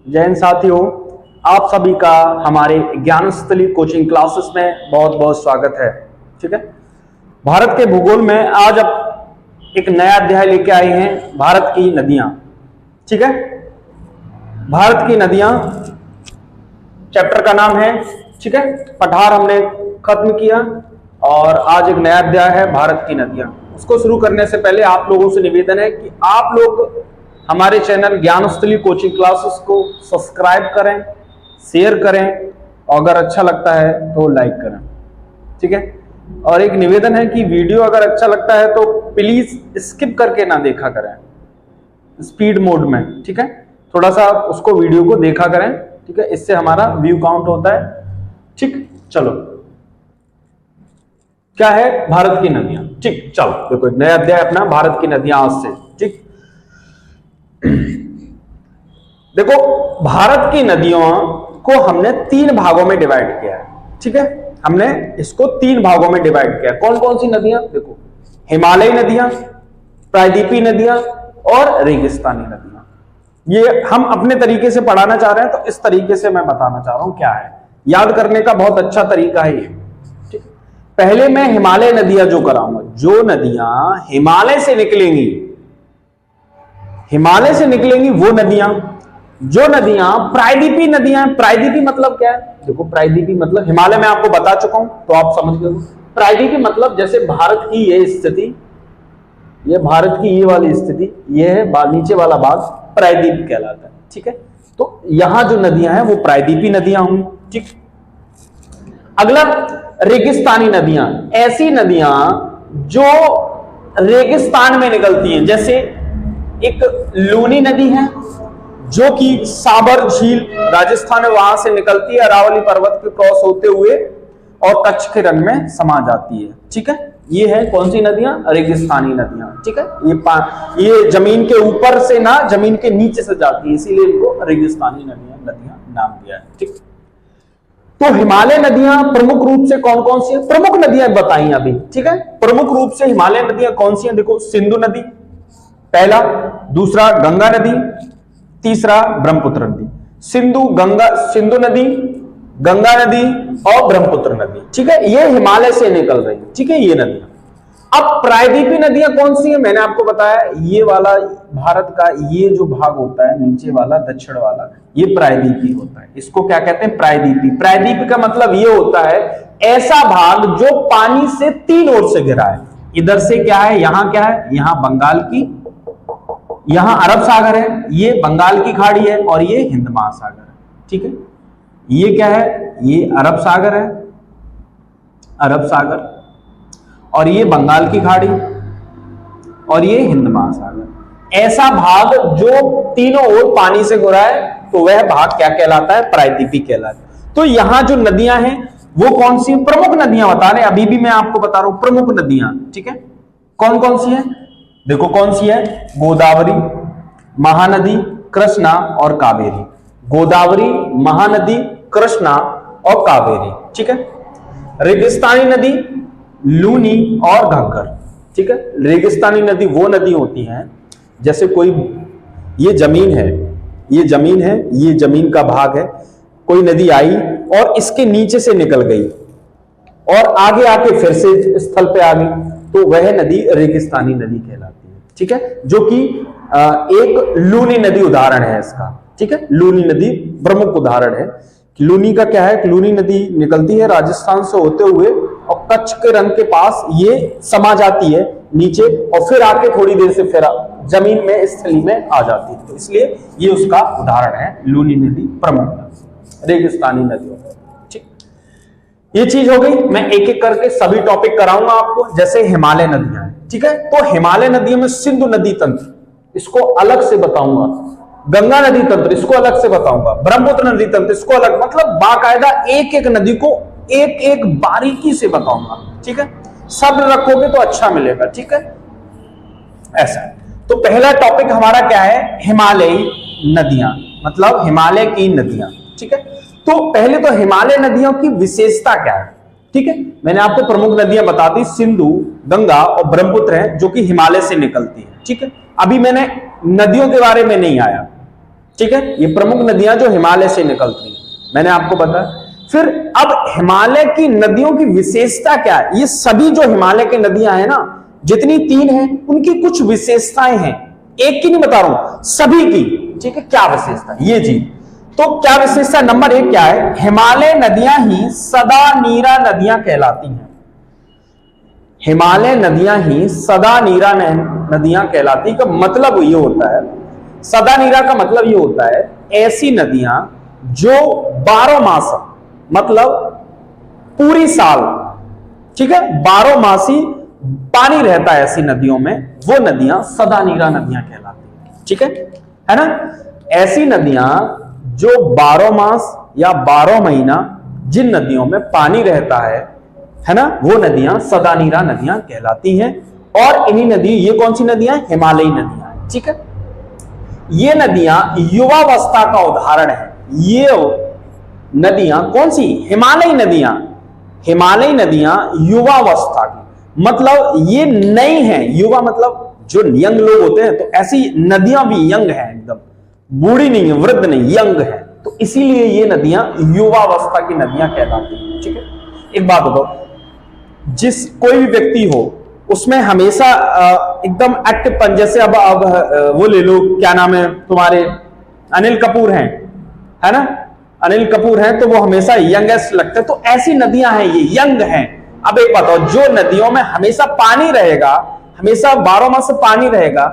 जय हिंद साथियों, आप सभी का हमारे ज्ञानस्थली कोचिंग क्लासेस में बहुत बहुत स्वागत है। ठीक है, भारत के भूगोल में आज अब एक नया अध्याय लेके आए हैं, भारत की नदियां। ठीक है, भारत की नदियां चैप्टर का नाम है। ठीक है, पठार हमने खत्म किया और आज एक नया अध्याय है भारत की नदियां। उसको शुरू करने से पहले आप लोगों से निवेदन है कि आप लोग हमारे चैनल ज्ञानस्थली कोचिंग क्लासेस को सब्सक्राइब करें, शेयर करें और अगर अच्छा लगता है तो लाइक करें। ठीक है, और एक निवेदन है कि वीडियो अगर अच्छा लगता है तो प्लीज स्किप करके ना देखा करें, स्पीड मोड में। ठीक है, थोड़ा सा उसको वीडियो को देखा करें। ठीक है, इससे हमारा व्यू काउंट होता है। ठीक, चलो क्या है भारत की नदियां। ठीक, चलो देखो एक नया अध्याय अपना भारत की नदियां आज से। ठीक, देखो भारत की नदियों को हमने 3 भागों में डिवाइड किया है। ठीक है, हमने इसको 3 भागों में डिवाइड किया है। कौन कौन सी नदियां? देखो, हिमालयी नदियां, प्रायद्वीपीय नदियां और रेगिस्तानी नदियां। ये हम अपने तरीके से पढ़ाना चाह रहे हैं, तो इस तरीके से मैं बताना चाह रहा हूं क्या है। याद करने का बहुत अच्छा तरीका है ये। ठीक, पहले मैं हिमालय नदियां जो कराऊंगा, जो नदियां हिमालय से निकलेंगी, हिमालय से निकलेंगी वो नदियां, जो नदियां प्रायद्वीपीय नदियां। प्रायद्वीपीय मतलब क्या है? देखो, प्रायद्वीपीय मतलब हिमालय में आपको बता चुका हूं तो आप समझ गए। प्रायद्वीपीय मतलब जैसे भारत की ये स्थिति, ये भारत की ये वाली स्थिति, ये है नीचे वाला भाग प्रायद्वीप कहलाता है। ठीक है, तो यहां जो नदियां हैं वो प्रायद्वीपीय नदियां होंगी। ठीक, अगला रेगिस्तानी नदियां, ऐसी नदियां जो रेगिस्तान में निकलती हैं। जैसे एक लूनी नदी है जो कि साबर झील राजस्थान में वहां से निकलती है, अरावली पर्वत के क्रॉस होते हुए और कच्छ के रन में समा जाती है। ठीक है, ये है कौन सी नदियां? रेगिस्तानी नदियां। ठीक है, ये जमीन के ऊपर से ना, जमीन के नीचे से जाती है, इसीलिए इनको रेगिस्तानी नदियां नाम दिया है। ठीक, तो हिमालय नदियां प्रमुख रूप से कौन कौन सी है? प्रमुख नदियां बताई अभी। ठीक है, प्रमुख रूप से हिमालय नदियां कौन सी हैं? देखो, सिंधु नदी पहला, दूसरा गंगा नदी, तीसरा ब्रह्मपुत्र नदी। सिंधु नदी, गंगा नदी और ब्रह्मपुत्र नदी। ठीक है, ये हिमालय से निकल रही है। ठीक है, ये नदियां। अब प्रायद्वीपीय नदियां कौन सी हैं? मैंने आपको बताया, ये वाला भारत का ये जो भाग होता है, नीचे वाला दक्षिण वाला, ये प्रायद्वीपीय होता है। इसको क्या कहते हैं? प्रायद्वीपीय। प्रायद्वीपीय का मतलब ये होता है ऐसा भाग जो पानी से 3 ओर से घिरा है। इधर से क्या है, यहां क्या है, यहां बंगाल की, यहां अरब सागर है, ये बंगाल की खाड़ी है और ये हिंद महासागर है। ठीक है, ये क्या है, ये अरब सागर है, अरब सागर, और ये बंगाल की खाड़ी और ये हिंद महासागर। ऐसा भाग जो तीनों ओर पानी से घिरा है, तो वह भाग क्या कहलाता है? प्रायद्वीपीय कहलाता है। तो यहां जो नदियां हैं वो कौन सी? प्रमुख नदियां बता रहे हैं, अभी भी मैं आपको बता रहा हूं प्रमुख नदियां। ठीक है, कौन कौन सी है? देखो कौन सी है? गोदावरी, महानदी, कृष्णा और कावेरी। गोदावरी, महानदी, कृष्णा और कावेरी। ठीक है, रेगिस्तानी नदी लूनी और घग्गर। ठीक है, रेगिस्तानी नदी वो नदी होती हैं जैसे कोई, ये जमीन है, ये जमीन है, ये जमीन का भाग है, कोई नदी आई और इसके नीचे से निकल गई और आगे आके फिर से स्थल पे आ गई, तो वह नदी रेगिस्तानी नदी कहलाती है। ठीक है, जो कि एक लूनी नदी उदाहरण है इसका। ठीक है, लूनी नदी प्रमुख उदाहरण है। लूनी का क्या है? लूनी नदी निकलती है राजस्थान से होते हुए और कच्छ के रन के पास ये समा जाती है नीचे और फिर आके थोड़ी देर से फिर जमीन में, स्थली में आ जाती है, तो इसलिए ये उसका उदाहरण है, लूनी नदी प्रमुख नदी, रेगिस्तानी नदियों। ठीक, ये चीज हो गई। मैं एक एक करके सभी टॉपिक कराऊंगा आपको। जैसे हिमालय नदियां हैं, ठीक है, तो हिमालय नदियों में सिंधु नदी तंत्र, इसको अलग से बताऊंगा। गंगा नदी तंत्र, इसको अलग से बताऊंगा। ब्रह्मपुत्र नदी तंत्र, इसको अलग, मतलब बाकायदा एक एक नदी को एक एक बारीकी से बताऊंगा। ठीक है, सब रखोगे तो अच्छा मिलेगा। ठीक है, ऐसा। तो पहला टॉपिक हमारा क्या है? हिमालयी नदियां, मतलब हिमालय की नदियां। ठीक है, तो पहले तो हिमालय नदियों की विशेषता क्या है? ठीक है, मैंने आपको प्रमुख नदियां बता दी, सिंधु, गंगा और ब्रह्मपुत्र हैं जो कि हिमालय से निकलती है। ठीक है, अभी मैंने नदियों के बारे में नहीं आया, ठीक है, ये प्रमुख नदियां जो हिमालय से निकलती हैं मैंने आपको बताया। फिर अब हिमालय की नदियों की विशेषता क्या है? ये सभी जो हिमालय की नदियां हैं ना, जितनी 3 हैं, उनकी कुछ विशेषताएं हैं, एक की नहीं बता रहा हूं, सभी की। ठीक है, क्या विशेषता ये जी, तो क्या विशेषता नंबर 1 क्या है? हिमालय नदियां ही सदा नीरा नदियां कहलाती हैं। हिमालय नदियां ही सदा नीरा नदियां कहलाती का मतलब ये होता है, सदा नीरा का मतलब ये होता है ऐसी नदियां जो 12 मास मतलब पूरी साल, ठीक है, 12 मासी पानी रहता है ऐसी नदियों में, वो नदियां सदा नीरा नदियां कहलाती हैं। ठीक है ना? ऐसी नदियां जो 12 मास या 12 महीना जिन नदियों में पानी रहता है ना, वो नदियां सदा नीरा नदियां कहलाती हैं। और इन्हीं नदी, ये कौन सी नदियां? हिमालयी नदियां हैं। ठीक है, ये नदियां युवावस्था का उदाहरण है। ये नदियां कौन सी? हिमालयी नदियां। हिमालयी नदियां युवावस्था की, मतलब ये नई हैं। युवा मतलब जो यंग लोग होते हैं, तो ऐसी नदियां भी यंग हैं, एकदम बूढ़ी नहीं है, वृद्ध नहीं, यंग है, तो इसीलिए ये नदियां युवावस्था की नदियां कहलाती हैं। ठीक है, एक बात बताओ, जिस कोई भी व्यक्ति हो उसमें हमेशा एकदम एक्टिव, जैसे अब वो ले लो, क्या नाम है तुम्हारे, अनिल कपूर हैं, है ना, अनिल कपूर हैं, तो वो हमेशा यंगेस्ट लगते हैं, तो ऐसी नदियां हैं, ये यंग हैं। अब एक बताओ, जो नदियों में हमेशा पानी रहेगा, हमेशा 12 मास से पानी रहेगा,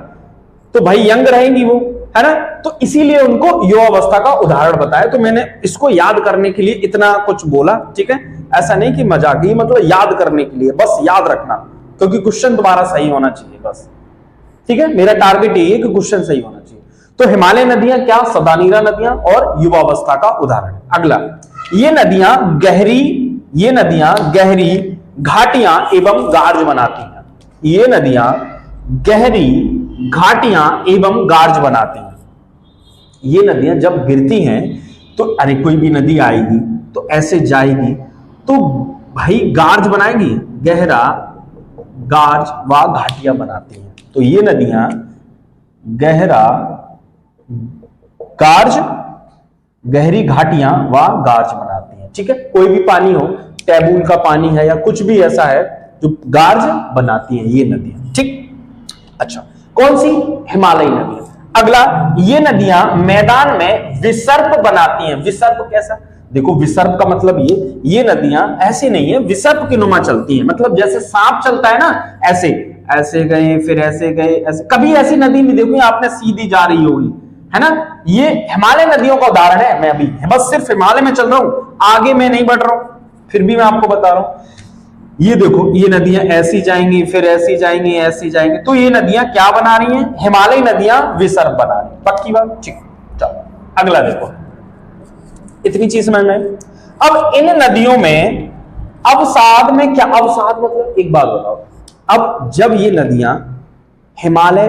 तो भाई यंग रहेंगी वो, है ना, तो इसीलिए उनको युवावस्था का उदाहरण बताया। तो मैंने इसको याद करने के लिए इतना कुछ बोला। ठीक है, ऐसा नहीं कि मजाक, ये मतलब याद करने के लिए, बस याद रखना, क्योंकि क्वेश्चन तुम्हारा सही होना चाहिए बस। ठीक है, मेरा टारगेट ये है कि क्वेश्चन सही होना चाहिए। तो हिमालय नदियां क्या? सदानीरा नदियां और युवावस्था का उदाहरण। अगला, ये नदियां गहरी घाटियां एवं गार्ज बनाती हैं। ये नदियां गहरी घाटियां एवं गार्ज बनाती हैं। ये नदियां जब गिरती हैं तो, अरे कोई भी नदी आएगी तो ऐसे जाएगी तो भाई गार्ज बनाएगी, गहरा गार्ज व घाटियां बनाती हैं। तो ये नदियां गहरा गार्ज, गहरी घाटियां व गार्ज बनाती हैं। ठीक है, कोई भी पानी हो, टेबूल का पानी है या कुछ भी ऐसा है जो गार्ज बनाती है ये नदियां। ठीक, अच्छा, कौन सी? हिमालयी नदियां। अगला, ये नदियां मैदान में विसर्प बनाती हैं। विसर्प कैसा? देखो, विसर्प का मतलब ये नदियां ऐसे नहीं है, विसर्प की नुमा चलती है, मतलब जैसे सांप चलता है ना, ऐसे ऐसे गए फिर ऐसे गए, ऐसे। कभी ऐसी नदी नहीं देखो आपने सीधी जा रही होगी, है ना। ये हिमालय नदियों का उदाहरण है। मैं अभी बस सिर्फ हिमालय में चल रहा हूं, आगे मैं नहीं बढ़ रहा हूं, फिर भी मैं आपको बता रहा हूं। ये देखो, ये नदियां ऐसी जाएंगी फिर ऐसी जाएंगी, ऐसी जाएंगी, तो ये नदियां क्या बना रही हैं? हिमालयी नदियां विसर्प बना रही हैं। पक्की बात? ठीक, चलो अगला देखो, इतनी चीज समझ में। अब इन नदियों में अवसाद में क्या? अवसाद मतलब, एक बात बताओ, अब जब ये नदियां हिमालय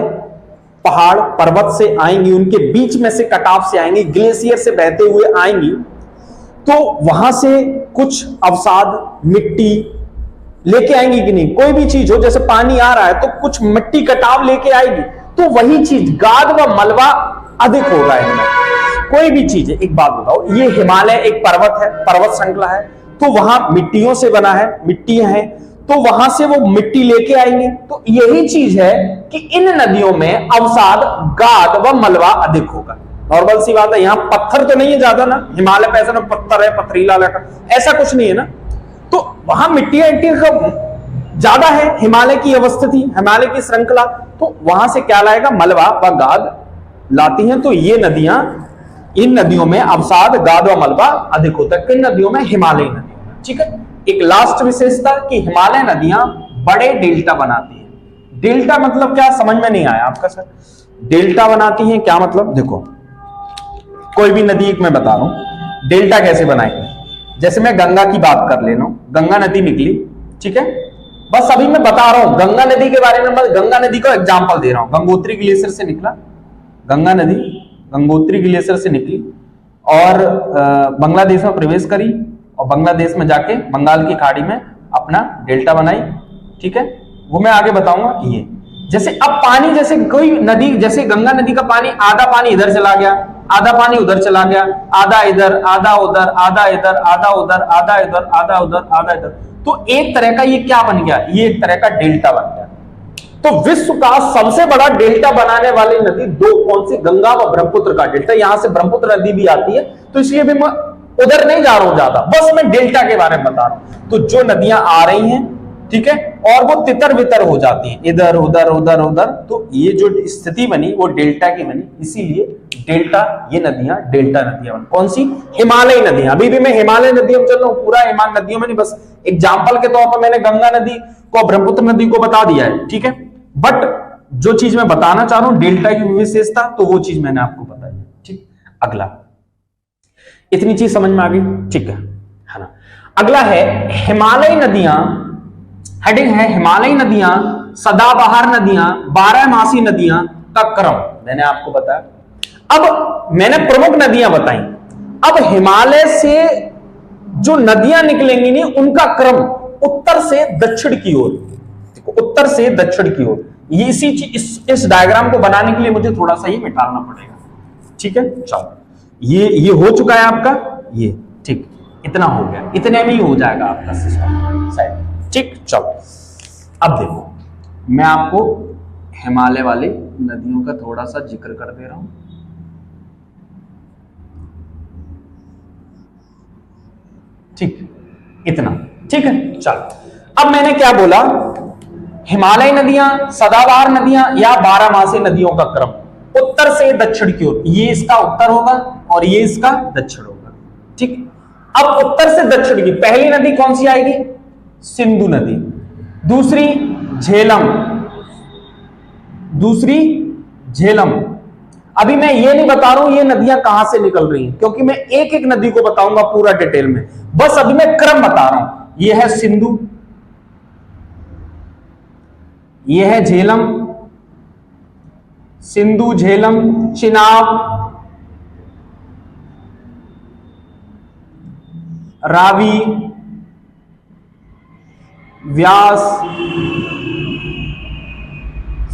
पहाड़ पर्वत से आएंगी, उनके बीच में से कटाव से आएंगी, ग्लेशियर से बहते हुए आएंगी, तो वहां से कुछ अवसाद मिट्टी लेके आएंगी कि नहीं? कोई भी चीज हो, जैसे पानी आ रहा है तो कुछ मिट्टी कटाव लेके आएगी, तो वही चीज गाद व मलबा अधिक होगा इनमें। कोई भी चीज है, एक बात बताओ, ये हिमालय एक पर्वत है, पर्वत श्रृंखला है, तो वहां मिट्टियों से बना है, मिट्टियां हैं, तो वहां से वो मिट्टी लेके आएंगे, तो यही चीज है कि इन नदियों में अवसाद गाद व मलबा अधिक होगा। नॉर्मल सी बात है, यहां पत्थर तो नहीं है ज्यादा ना, हिमालय पे ऐसा ना पत्थर है, पथरीला इलाका, ऐसा कुछ नहीं है ना, तो वहां मिट्टियां ज्यादा है, हिमालय की अवस्थिति, हिमालय की श्रृंखला, तो वहां से क्या लाएगा? मलबा व गाद लाती हैं। तो ये नदियां, इन नदियों में अवसाद गाद व मलबा अधिक होता है। किन नदियों में? हिमालयी नदियों में। ठीक है, एक लास्ट विशेषता कि हिमालय नदियां बड़े डेल्टा बनाती हैं। डेल्टा मतलब क्या? समझ में नहीं आया आपका सर? डेल्टा बनाती हैं क्या मतलब? देखो, कोई भी नदी एक मैं बता रहा हूं, डेल्टा कैसे बनाएंगे। जैसे मैं गंगा की बात कर ले रहा हूं, गंगा नदी निकली, ठीक है, बस अभी मैं बता रहा हूं गंगा नदी के बारे में, बस गंगा नदी का एग्जांपल दे रहा हूं। गंगोत्री ग्लेशियर से निकला, गंगा नदी गंगोत्री ग्लेशियर से निकली और बांग्लादेश में प्रवेश करी, और बांग्लादेश में जाके बंगाल की खाड़ी में अपना डेल्टा बनाई। ठीक है, वो मैं आगे बताऊंगा। ये जैसे अब पानी, जैसे कोई नदी, जैसे गंगा नदी का पानी, आधा पानी इधर चला गया, आधा पानी उधर चला गया, आधा इधर, आधा उधर, आधा इधर, आधा उधर, आधा इधर, आधा उधर, आधा इधर। तो एक तरह का ये क्या बन गया, ये एक तरह का डेल्टा बन गया। तो विश्व का सबसे बड़ा डेल्टा बनाने वाली नदी दो कौन सी, गंगा व ब्रह्मपुत्र का डेल्टा। यहां से ब्रह्मपुत्र नदी भी आती है, तो इसलिए भी मैं उधर नहीं जा रहा हूं ज्यादा, बस मैं डेल्टा के बारे में बता रहा हूं। तो जो नदियां आ रही हैं, ठीक है, और वो तितर बितर हो जाती हैं, इधर उधर उधर उधर, तो ये जो स्थिति बनी वो डेल्टा की बनी, इसीलिए डेल्टा, ये नदियां डेल्टा नदियां बनी। कौन सी, हिमालयी नदियां। अभी भी मैं हिमालय नदियों में चल रहा हूं, पूरा हिमालय नदियों में नहीं, बस एग्जाम्पल के तौर पर मैंने गंगा नदी को, ब्रह्मपुत्र नदी को बता दिया है, ठीक है। बट जो चीज मैं बताना चाह रहा हूं डेल्टा की विशेषता, तो वो चीज मैंने आपको बताई है, ठीक। अगला, इतनी चीज समझ में आ गई, ठीक है ना। अगला है हिमालयी नदियां, हेडिंग है हिमालयी नदियां, सदाबहार नदियां, बारहमासी नदियां का क्रम मैंने आपको बताया। अब मैंने प्रमुख नदियां बताई, अब हिमालय से जो नदियां निकलेंगी नहीं, उनका क्रम उत्तर से दक्षिण की ओर, उत्तर से दक्षिण की ओर। ये इस डायग्राम को बनाने के लिए मुझे थोड़ा सा ये मिटाना पड़ेगा, ठीक है। चलो, ये हो चुका है आपका, ये ठीक, इतना हो गया, इतने में ही हो जाएगा आपका सिस्टम साइड, ठीक। चलो, अब देखो, मैं आपको हिमालय वाली नदियों का थोड़ा सा जिक्र कर दे रहा हूं। ठीक, इतना ठीक है। चलो, अब मैंने क्या बोला, हिमालय नदियां, सदाबहार नदियां या बारहमासी नदियों का क्रम उत्तर से दक्षिण की ओर, ये इसका उत्तर होगा और ये इसका दक्षिण होगा, ठीक। अब उत्तर से दक्षिण की पहली नदी कौन सी आएगी, सिंधु नदी, दूसरी झेलम, दूसरी झेलम। अभी मैं ये नहीं बता रहा हूं ये नदियां कहां से निकल रही हैं, क्योंकि मैं एक एक नदी को बताऊंगा पूरा डिटेल में, बस अभी मैं क्रम बता रहा हूं। ये है सिंधु, ये है झेलम, सिंधु, झेलम, चिनाब, रावी, व्यास,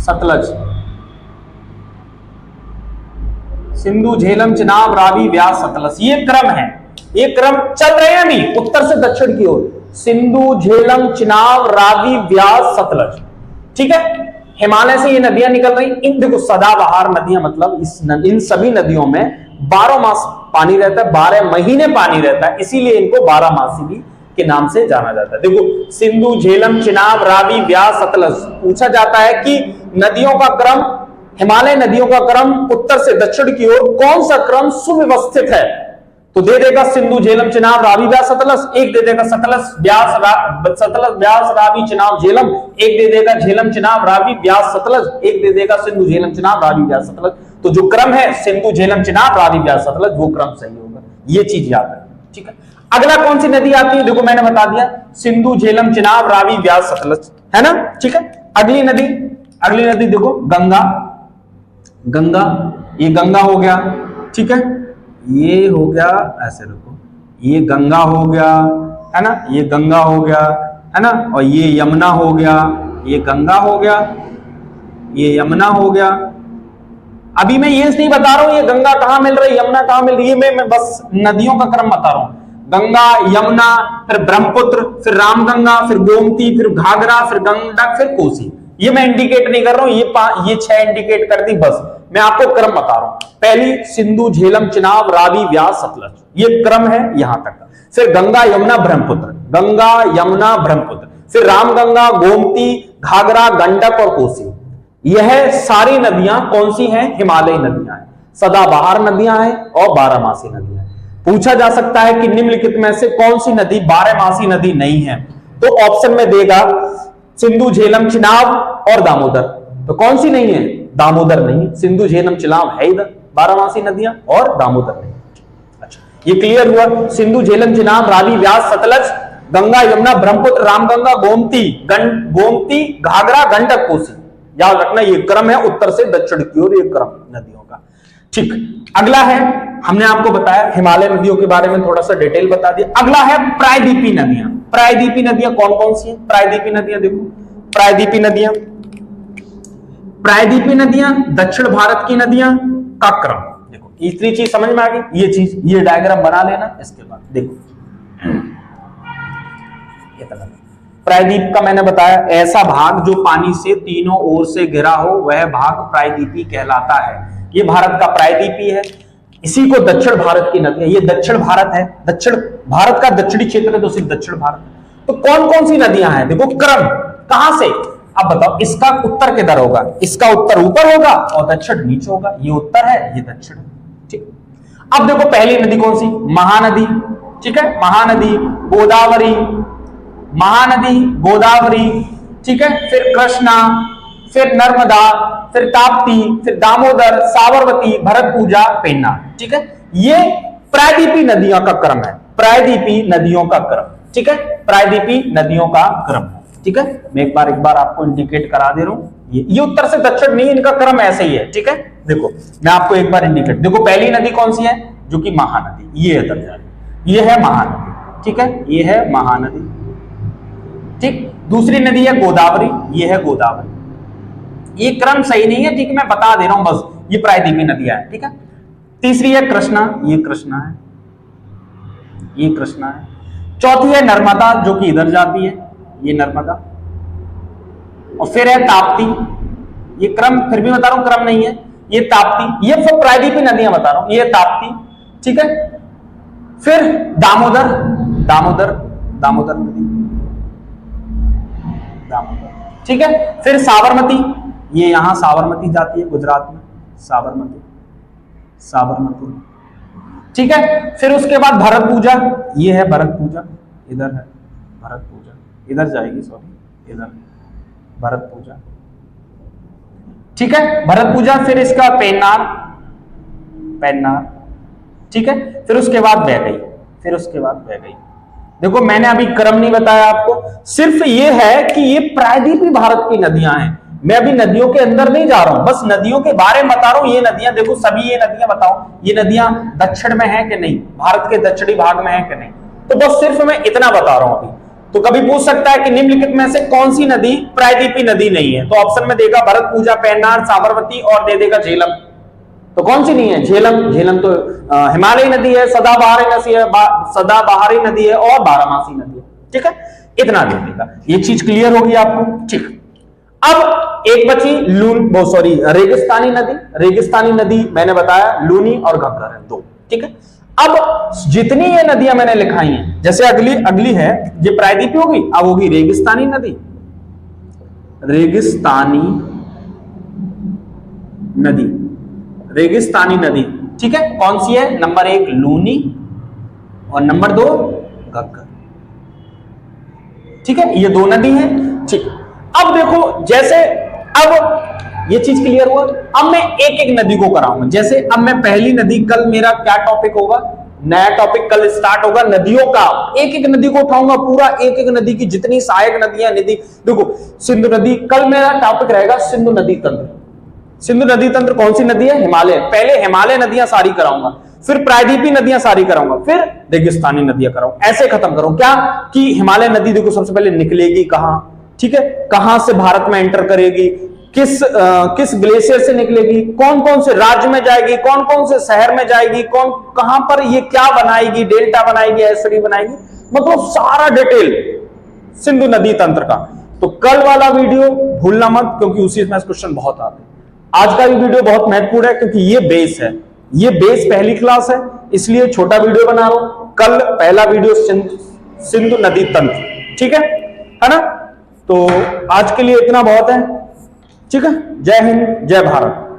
सतलज। सिंधु, झेलम, चिनाब, रावी, व्यास, सतलज, ये क्रम है, ये क्रम चल रहे हैं अभी उत्तर से दक्षिण की ओर, सिंधु, झेलम, चिनाब, रावी, व्यास, सतलज, ठीक है। हिमालय से ये नदियां निकल रही। इन देखो सदाबहार नदियां, मतलब इन सभी नदियों में 12 मास पानी रहता है, 12 महीने पानी रहता है, इसीलिए इनको 12मासी भी के नाम से जाना जाता है। देखो, सिंधु, झेलम, चिनाब, रावी, व्यास, सतलज। पूछा जाता है कि नदियों का क्रम, हिमालय नदियों का क्रम उत्तर से दक्षिण की ओर कौन सा क्रम सुव्यवस्थित है, तो दे देगा सिंधु, झेलम, चिनाब, रावी, व्यास, सतलज। एक दे देगा सतलज, व्यास, रावी, चिनाब, झेलम। एक दे देगा झेलम, चिनाब, रावी, व्यास, सतलज। एक दे देगा सिंधु, झेलम, चिनाब, रावी, व्यास, सतलज। तो जो क्रम है सिंधु, झेलम, चिनाब, रावी, व्यास, सतलज, वो क्रम सही होगा, ये चीज याद है, ठीक है। अगला कौन सी नदी आती है, देखो मैंने बता दिया, सिंधु, झेलम, चिनाब, रावी, व्यास, सतलज, है ना, ठीक है। अगली नदी देखो, गंगा, गंगा, ये गंगा हो गया, ठीक है, ये हो गया, ऐसे रखो, ये गंगा हो गया, है ना, ये गंगा हो गया, है ना, और ये यमुना हो गया, ये गंगा हो गया, ये यमुना हो गया। अभी मैं ये नहीं बता रहा हूं ये गंगा कहां मिल रही, यमुना कहां मिल रही है, मैं बस नदियों का क्रम बता रहा हूं। गंगा, यमुना, फिर ब्रह्मपुत्र, फिर रामगंगा, फिर गोमती, फिर घाघरा, फिर गंडक, फिर कोसी। ये मैं इंडिकेट नहीं कर रहा हूं, ये 6 इंडिकेट कर दी, बस मैं आपको क्रम बता रहा हूं। पहली सिंधु, झेलम, चिनाब, रावी, व्यास, सतलज, ये क्रम है यहां तक का। फिर गंगा, यमुना, ब्रह्मपुत्र, गंगा, यमुना, ब्रह्मपुत्र, फिर रामगंगा, गोमती, घाघरा, गंडक और कोसी। यह सारी नदियां कौन सी हैं, हिमालयी नदियां हैं, सदाबहार नदियां हैं और बारहमासी नदियां हैं। पूछा जा सकता है कि निम्नलिखित में से कौन सी नदी बारहमासी नदी नहीं है, तो ऑप्शन में देगा सिंधु, झेलम, चिनाब और दामोदर। तो कौन सी नहीं है, दामोदर नहीं है, सिंधु, झेलम, चिनाब है इधर बारहमासी नदियां और दामोदर नहीं। अच्छा, ये क्लियर हुआ। सिंधु, झेलम, चिनाब, रावी, व्यास, सतलज, गंगा, यमुना, ब्रह्मपुत्र, रामगंगा, गोमती, घाघरा, गंडक, कोसी। याद रखना ये क्रम है उत्तर से दक्षिण की ओर, ये क्रम नदियों का, ठीक। अगला है, हमने आपको बताया हिमालय नदियों के बारे में थोड़ा सा डिटेल बता दिया। अगला है प्रायद्वीपीय नदियां। प्रायद्वीपीय नदियां कौन कौन सी हैं, प्रायद्वीपीय नदियां देखो, प्रायद्वीपीय नदियां दक्षिण भारत की नदियां का क्रम देखो, तीसरी चीज समझ में आ गई, ये चीज, ये डायग्राम बना लेना। इसके बाद देखो प्रायद्वीप का मैंने बताया, ऐसा भाग जो पानी से तीनों ओर से घिरा हो वह भाग प्रायद्वीपी कहलाता है। ये भारत का प्रायद्वीपी है, इसी को दक्षिण भारत की नदियां, ये दक्षिण भारत है, दक्षिण भारत का दक्षिणी क्षेत्र है तो सिर्फ दक्षिण भारत। तो कौन कौन सी नदियां हैं देखो, क्रम कहां से, अब बताओ इसका उत्तर किधर होगा, इसका उत्तर ऊपर होगा और दक्षिण नीचे होगा, ये उत्तर है ये दक्षिण है, ठीक। अब देखो पहली नदी कौन सी, महानदी, ठीक है, महानदी, गोदावरी, महानदी, गोदावरी, ठीक है, फिर कृष्णा, फिर नर्मदा, फिर ताप्ती, फिर दामोदर, साबरमती, भरतपूजा, पेन्नार, ठीक है। ये प्रायद्वीपी नदियों का क्रम है, प्रायद्वीपी नदियों का क्रम, ठीक है, प्रायद्वीपी नदियों का क्रम, ठीक है। मैं एक बार आपको इंडिकेट करा दे रहा हूं, ये उत्तर से दक्षिण नहीं, इनका क्रम ऐसे ही है, ठीक है। देखो मैं आपको एक बार इंडिकेट, देखो पहली नदी कौन सी है, जो कि महानदी, ये है दर्जा, ये है महानदी, ठीक है, ये है महानदी, ठीक। दूसरी नदी है गोदावरी, ये है गोदावरी, ये क्रम सही नहीं है, ठीक है, मैं बता दे रहा हूं बस, ये प्रायद्वीपी नदियां है, ठीक है। तीसरी है कृष्णा, ये कृष्णा है, ये कृष्णा है। चौथी है नर्मदा, जो कि इधर जाती है, ये नर्मदा, और फिर है ताप्ती, ये क्रम फिर भी बता रहा हूं क्रम नहीं है, ये ताप्ती, ये सब प्रायद्वीपी नदियां बता रहा हूं, ये ताप्ती, ठीक है। फिर दामोदर, दामोदर, दामोदर नदी, दामोदर, ठीक है। फिर साबरमती, ये यहां साबरमती जाती है गुजरात में, साबरमती, साबरमती, ठीक है। फिर उसके बाद भरतपूजा, ये है भरतपूजा, इधर है भरतपूजा, इधर जाएगी, सॉरी इधर भरतपूजा, ठीक है, भरतपूजा। फिर इसका पेन्नार, पेन्नार, ठीक है। फिर उसके बाद बह गई, फिर उसके बाद बह गई। देखो मैंने अभी क्रम नहीं बताया आपको, सिर्फ ये है कि ये प्रायद्वीपी भारत की नदियां हैं, मैं अभी नदियों के अंदर नहीं जा रहा हूं, बस नदियों के बारे में बता रहा हूं। ये नदियां देखो, सभी ये नदियां बताओ, ये नदियां दक्षिण में है कि नहीं, भारत के दक्षिणी भाग में है कि नहीं, तो बस सिर्फ मैं इतना बता रहा हूं अभी। तो कभी पूछ सकता है कि निम्नलिखित में से कौन सी नदी प्रायद्वीपी नदी नहीं है, तो ऑप्शन में देगा भरतपूजा, पेन्नार, साबरमती और दे देगा झेलम। तो कौन सी नहीं है, झेलम, झेलम तो हिमालयी नदी है, सदाबहारी नदी है, सदाबहारी नदी है और बारहमासी नदी है, ठीक है, इतना दे देगा। ये चीज क्लियर होगी आपको, ठीक। अब एक बची रेगिस्तानी नदी, रेगिस्तानी नदी मैंने बताया लूनी और घग्गर है, दो, ठीक है। अब जितनी ये नदियां मैंने लिखाई हैं, जैसे अगली है, ये प्रायद्वीपी होगी, अब होगी रेगिस्तानी नदी, रेगिस्तानी नदी, रेगिस्तानी नदी, ठीक है। कौन सी है, नंबर 1 लूनी और नंबर 2 घग्गर, ठीक है, ये दो नदी है, ठीक। अब देखो जैसे अब ये चीज क्लियर हुआ, अब मैं एक एक नदी को कराऊंगा। जैसे अब मैं पहली नदी, कल मेरा क्या टॉपिक होगा, नया टॉपिक कल स्टार्ट होगा नदियों का, एक एक नदी को उठाऊंगा, पूरा एक एक नदी की जितनी सहायक नदियां, नदी देखो सिंधु नदी, कल मेरा टॉपिक रहेगा सिंधु नदी तंत्र। सिंधु नदी तंत्र कौन सी नदी है, हिमालय, पहले हिमालय नदियां सारी कराऊंगा, फिर प्रायद्वीपी नदियां सारी कराऊंगा, फिर रेगिस्तानी नदियां कराऊंगा, ऐसे खत्म करूं क्या कि हिमालय नदी देखो सबसे पहले निकलेगी कहां, ठीक है, कहां से भारत में एंटर करेगी, किस ग्लेशियर से निकलेगी, कौन कौन से राज्य में जाएगी, कौन कौन से शहर में जाएगी, कौन कहां पर ये क्या बनाएगी, डेल्टा बनाएगी, एस्टरी बनाएगी, मतलब सारा डिटेल सिंधु नदी तंत्र का। तो कल वाला वीडियो भूलना मत, क्योंकि उसी में क्वेश्चन बहुत आते हैं। आज का भी वीडियो बहुत महत्वपूर्ण है, क्योंकि ये बेस है, ये बेस पहली क्लास है, इसलिए छोटा वीडियो बना रहा हूं। कल पहला वीडियो सिंधु नदी तंत्र, ठीक है ना। तो आज के लिए इतना बहुत है, ठीक है। जय हिंद, जय भारत।